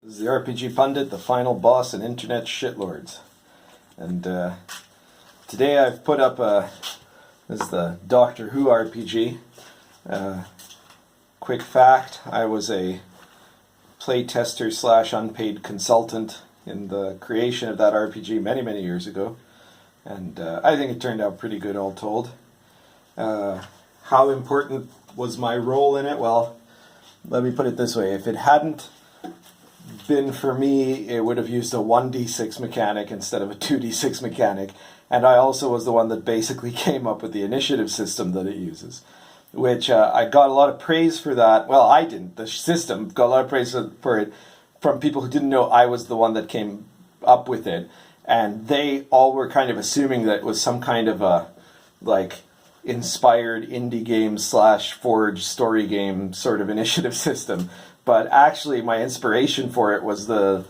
This is the RPG Pundit, the final boss and internet shitlords. And today I've put up this is the Doctor Who RPG. Quick fact, I was a playtester slash unpaid consultant in the creation of that RPG many, many years ago. And I think it turned out pretty good all told. How important was my role in it? Well, let me put it this way. If it hadn't been for me, it would have used a 1d6 mechanic instead of a 2d6 mechanic, and I also was the one that basically came up with the initiative system that it uses, which I got a lot of praise for that. Well, I didn't. The system got a lot of praise for it from people who didn't know I was the one that came up with it, and they all were kind of assuming that it was some kind of a inspired indie game slash Forge story game sort of initiative system. But actually, my inspiration for it was the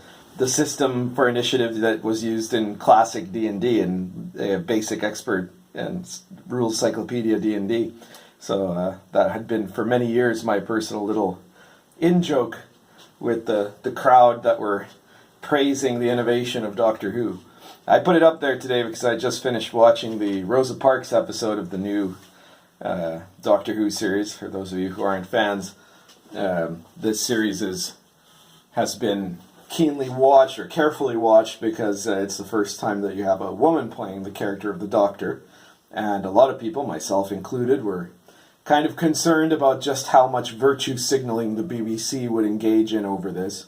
system for initiative that was used in classic D&D and Basic Expert and Rules Cyclopedia D&D. So that had been for many years my personal little in-joke with the crowd that were praising the innovation of Doctor Who. I put it up there today because I just finished watching the Rosa Parks episode of the new Doctor Who series. For those of you who aren't fans, this series has been keenly watched or carefully watched because it's the first time that you have a woman playing the character of the Doctor, and a lot of people, myself included, were kind of concerned about just how much virtue signaling the BBC would engage in over this.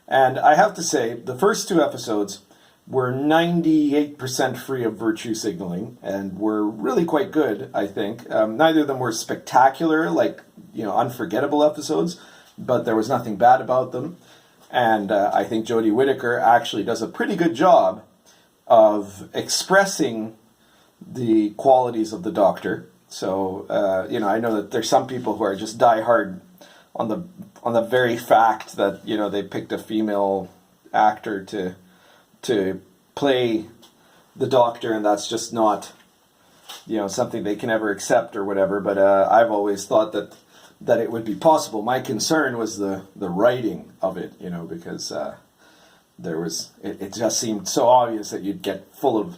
And I have to say, the first two episodes were 98% free of virtue signaling and were really quite good, I think. Neither of them were spectacular, unforgettable episodes, but there was nothing bad about them. And I think Jodie Whittaker actually does a pretty good job of expressing the qualities of the Doctor. So, I know that there's some people who are just diehard on the very fact that, they picked a female actor to play the Doctor, and that's just not, something they can ever accept or whatever. But I've always thought that it would be possible. My concern was the writing of it, because it just seemed so obvious that you'd get full of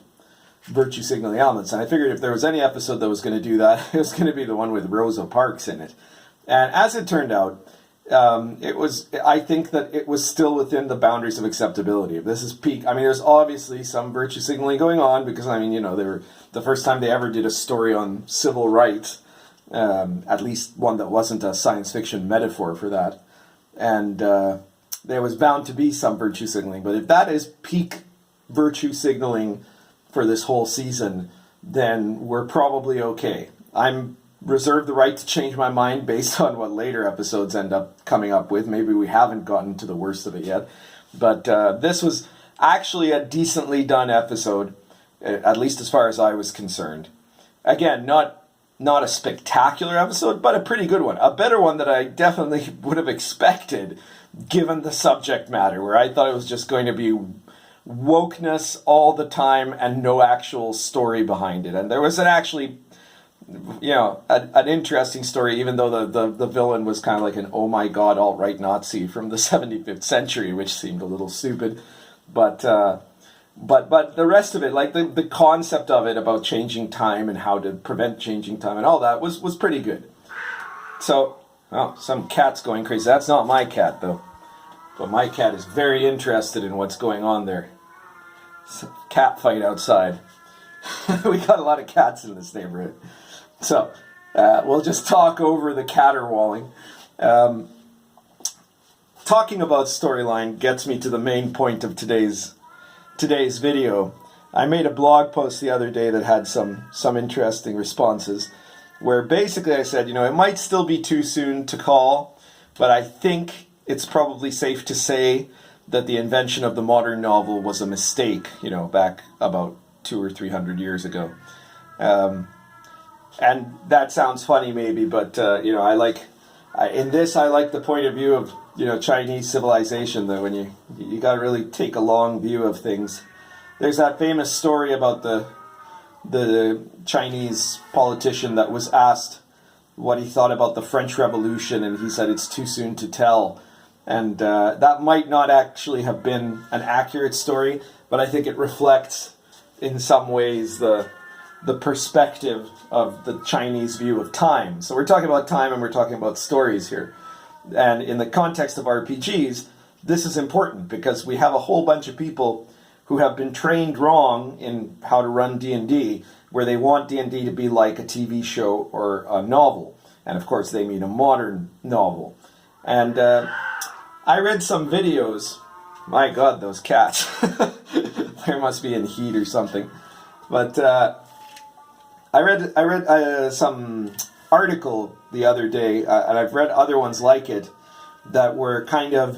virtue signaling elements. And I figured if there was any episode that was going to do that, it was going to be the one with Rosa Parks in it. And as it turned out, I think that it was still within the boundaries of acceptability. If this is peak, there's obviously some virtue signaling going on because, they were the first time they ever did a story on civil rights, at least one that wasn't a science fiction metaphor for that. And there was bound to be some virtue signaling. But if that is peak virtue signaling for this whole season, then we're probably okay. I'm reserve the right to change my mind based on what later episodes end up coming up with. Maybe we haven't gotten to the worst of it yet. But this was actually a decently done episode, at least as far as I was concerned. Again, not a spectacular episode, but a pretty good one. A better one that I definitely would have expected, given the subject matter, where I thought it was just going to be wokeness all the time and no actual story behind it. And there was an interesting story, even though the villain was kind of like an oh my god alt-right Nazi from the 75th century, which seemed a little stupid. But the rest of it, like the concept of it about changing time and how to prevent changing time and all that was pretty good. So, some cat's going crazy. That's not my cat, though. But my cat is very interested in what's going on there. It's a cat fight outside. We got a lot of cats in this neighborhood. So, we'll just talk over the caterwauling. Talking about storyline gets me to the main point of today's video. I made a blog post the other day that had some interesting responses, where basically I said, it might still be too soon to call, but I think it's probably safe to say that the invention of the modern novel was a mistake, back about 200 or 300 years ago. And that sounds funny maybe, but, I like the point of view of, Chinese civilization, that when you got to really take a long view of things. There's that famous story about the Chinese politician that was asked what he thought about the French Revolution, and he said it's too soon to tell. And that might not actually have been an accurate story, but I think it reflects in some ways the perspective of the Chinese view of time. So we're talking about time and we're talking about stories here. And in the context of RPGs, this is important because we have a whole bunch of people who have been trained wrong in how to run D&D, where they want D&D to be like a TV show or a novel. And of course they mean a modern novel. And I read some videos. My God, those cats. They must be in heat or something. But I read some article the other day, and I've read other ones like it, that were kind of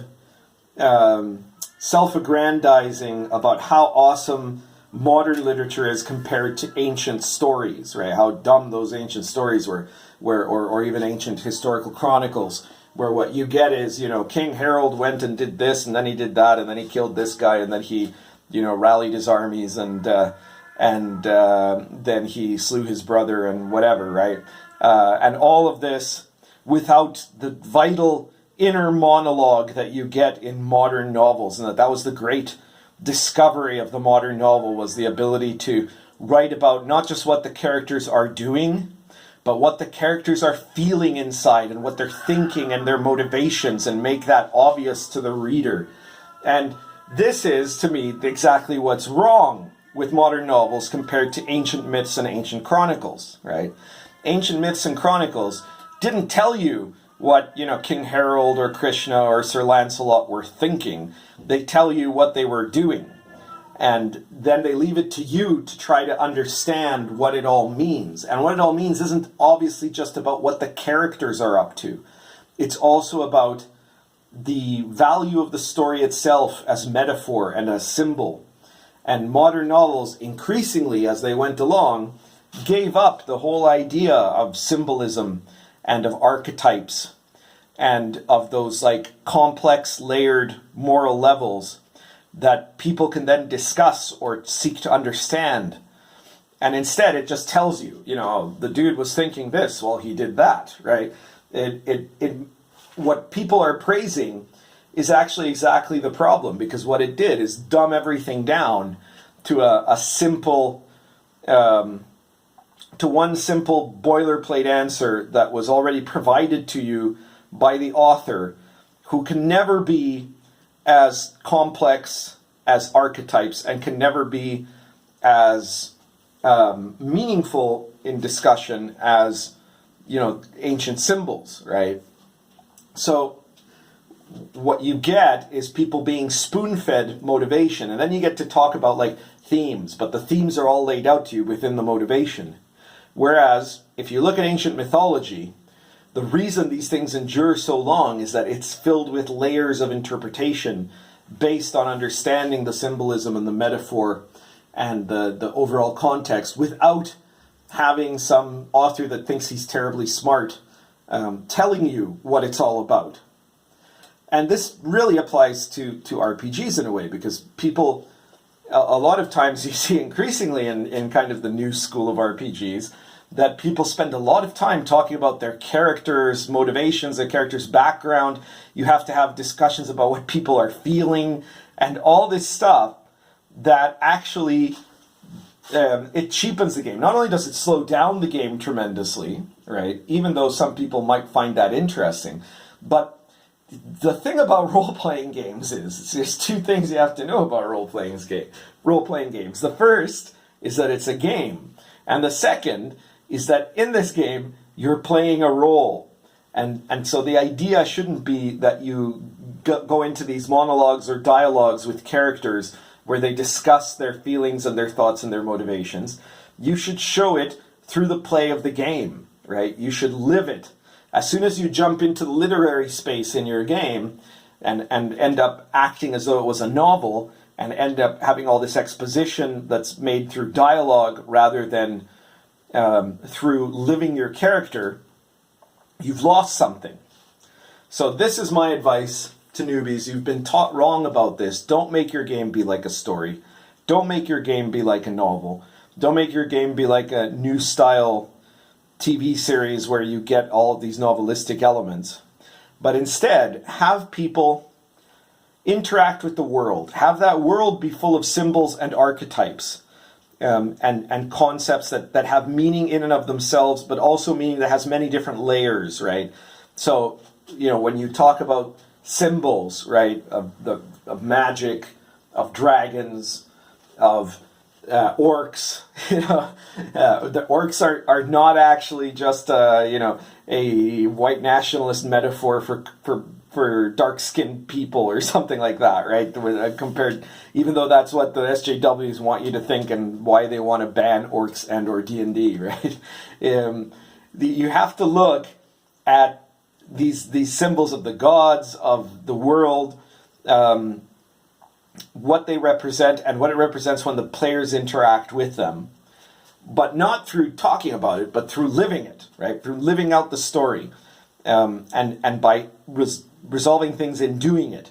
self-aggrandizing about how awesome modern literature is compared to ancient stories, right? How dumb those ancient stories were, or even ancient historical chronicles, where what you get is, King Harold went and did this, and then he did that, and then he killed this guy, and then he, rallied his armies, and then he slew his brother, and whatever, right? And all of this without the vital inner monologue that you get in modern novels, and that was the great discovery of the modern novel, was the ability to write about not just what the characters are doing, but what the characters are feeling inside and what they're thinking and their motivations, and make that obvious to the reader. And this is, to me, exactly what's wrong with modern novels compared to ancient myths and ancient chronicles, right? Ancient myths and chronicles didn't tell you what, King Harold or Krishna or Sir Lancelot were thinking. They tell you what they were doing. And then they leave it to you to try to understand what it all means. And what it all means isn't obviously just about what the characters are up to. It's also about the value of the story itself as metaphor and as symbol. And modern novels, increasingly as they went along, gave up the whole idea of symbolism and of archetypes and of those complex layered moral levels that people can then discuss or seek to understand. And instead it just tells you, the dude was thinking this, well, he did that, right? What people are praising is actually exactly the problem, because what it did is dumb everything down to a simple to one simple boilerplate answer that was already provided to you by the author, who can never be as complex as archetypes and can never be as meaningful in discussion as, ancient symbols, right? So what you get is people being spoon-fed motivation, and then you get to talk about themes, but the themes are all laid out to you within the motivation. Whereas, if you look at ancient mythology, the reason these things endure so long is that it's filled with layers of interpretation based on understanding the symbolism and the metaphor and the overall context, without having some author that thinks he's terribly smart telling you what it's all about. And this really applies to RPGs in a way, because people, a lot of times you see increasingly in kind of the new school of RPGs, that people spend a lot of time talking about their characters' motivations, their characters' background. You have to have discussions about what people are feeling and all this stuff that actually it cheapens the game. Not only does it slow down the game tremendously, right, even though some people might find that interesting, but the thing about role-playing games is there's two things you have to know about role-playing games. The first is that it's a game, and the second is that in this game you're playing a role, and so the idea shouldn't be that you go into these monologues or dialogues with characters where they discuss their feelings and their thoughts and their motivations. You should show it through the play of the game, right? You should live it. As soon as you jump into the literary space in your game and end up acting as though it was a novel, and end up having all this exposition that's made through dialogue rather than through living your character, you've lost something. So this is my advice to newbies. You've been taught wrong about this. Don't make your game be like a story. Don't make your game be like a novel. Don't make your game be like a new style TV series where you get all of these novelistic elements. but instead have people interact with the world. Have that world be full of symbols and archetypes, and concepts that have meaning in and of themselves, but also meaning that has many different layers, right? So, when you talk about symbols, right, of magic, of dragons, of orcs, the orcs are not actually just a white nationalist metaphor for dark-skinned people or something like that, right? Compared, even though that's what the SJWs want you to think and why they want to ban orcs and or D&D, right? You have to look at these symbols of the gods, of the world, what they represent and what it represents when the players interact with them, but not through talking about it, but through living it, right? Through living out the story, and by resolving things in doing it.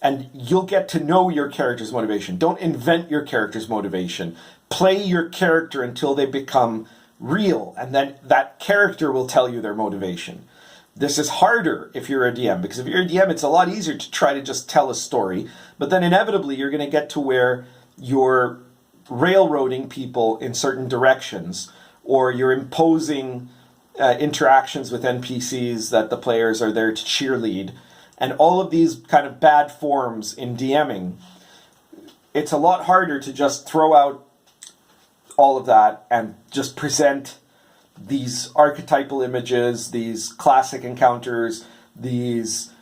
And you'll get to know your character's motivation. Don't invent your character's motivation. Play your character until they become real, and then that character will tell you their motivation. This is harder if you're a DM, because if you're a DM, it's a lot easier to try to just tell a story, but then inevitably you're going to get to where you're railroading people in certain directions, or you're imposing interactions with NPCs that the players are there to cheerlead, and all of these kind of bad forms in DMing. It's a lot harder to just throw out all of that and just present these archetypal images, these classic encounters, these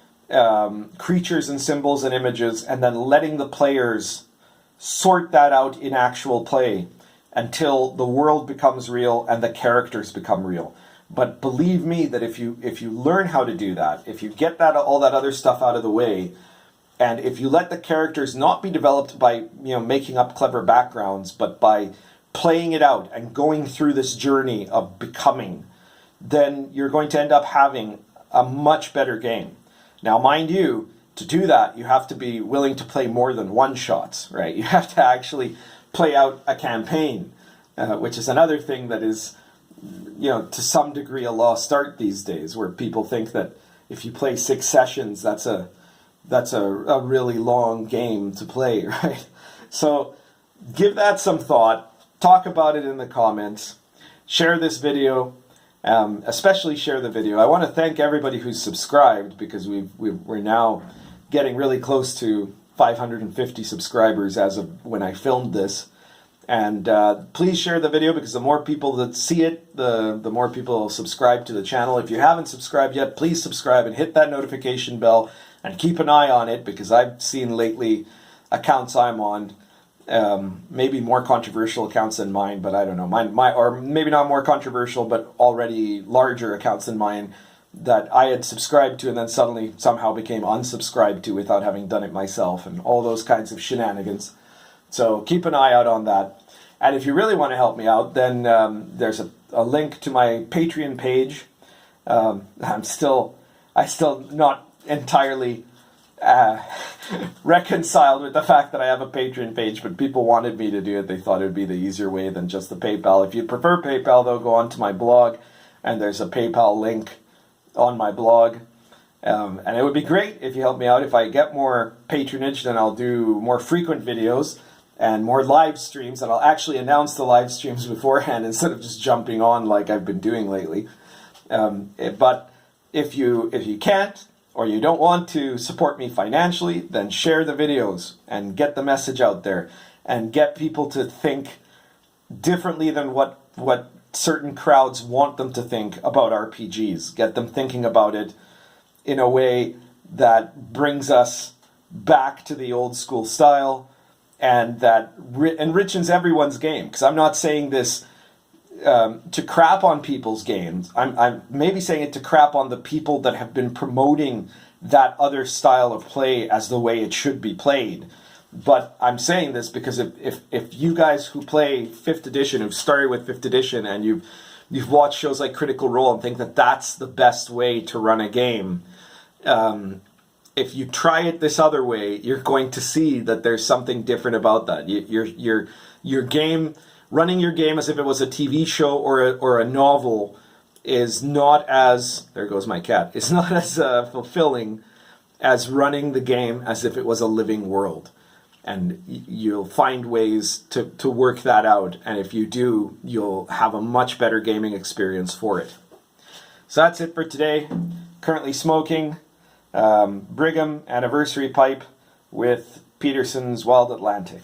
creatures and symbols and images, and then letting the players sort that out in actual play until the world becomes real and the characters become real. But believe me that if you learn how to do that, if you get all that other stuff out of the way, and if you let the characters not be developed by making up clever backgrounds, but by playing it out and going through this journey of becoming, then you're going to end up having a much better game. Now, mind you, to do that, you have to be willing to play more than one-shots, right? You have to actually play out a campaign, which is another thing that is, to some degree a lost art these days, where people think that if you play 6 sessions, that's a really long game to play, right? So give that some thought. Talk about it in the comments. Share this video. Especially share the video. I want to thank everybody who's subscribed, because we're now getting really close to 550 subscribers as of when I filmed this. And please share the video, because the more people that see it, the more people will subscribe to the channel. If you haven't subscribed yet, please subscribe and hit that notification bell and keep an eye on it, because I've seen lately accounts I'm on, maybe more controversial accounts than mine, but I don't know, my or maybe not more controversial, but already larger accounts than mine that I had subscribed to and then suddenly somehow became unsubscribed to without having done it myself, and all those kinds of shenanigans. So keep an eye out on that. And if you really want to help me out, then there's a link to my Patreon page. I still not entirely reconciled with the fact that I have a Patreon page, but people wanted me to do it. They thought it would be the easier way than just the PayPal. If you prefer PayPal, though, go on to my blog, and there's a PayPal link on my blog. And it would be great if you help me out. If I get more patronage, then I'll do more frequent videos and more live streams, and I'll actually announce the live streams beforehand instead of just jumping on like I've been doing lately. But if you can't, or you don't want to support me financially, then share the videos and get the message out there and get people to think differently than what certain crowds want them to think about RPGs. Get them thinking about it in a way that brings us back to the old school style, and that enriches everyone's game. Because I'm not saying this to crap on people's games. I'm maybe saying it to crap on the people that have been promoting that other style of play as the way it should be played. But I'm saying this because if you guys who play 5th edition, who've started with 5th edition, and you've watched shows like Critical Role and think that that's the best way to run a game, if you try it this other way, you're going to see that there's something different about that. Your game, running your game as if it was a TV show or a novel, is not as, there goes my cat, it's not as fulfilling as running the game as if it was a living world. And you'll find ways to work that out. And if you do, you'll have a much better gaming experience for it. So that's it for today. Currently smoking Brigham Anniversary Pipe with Peterson's Wild Atlantic.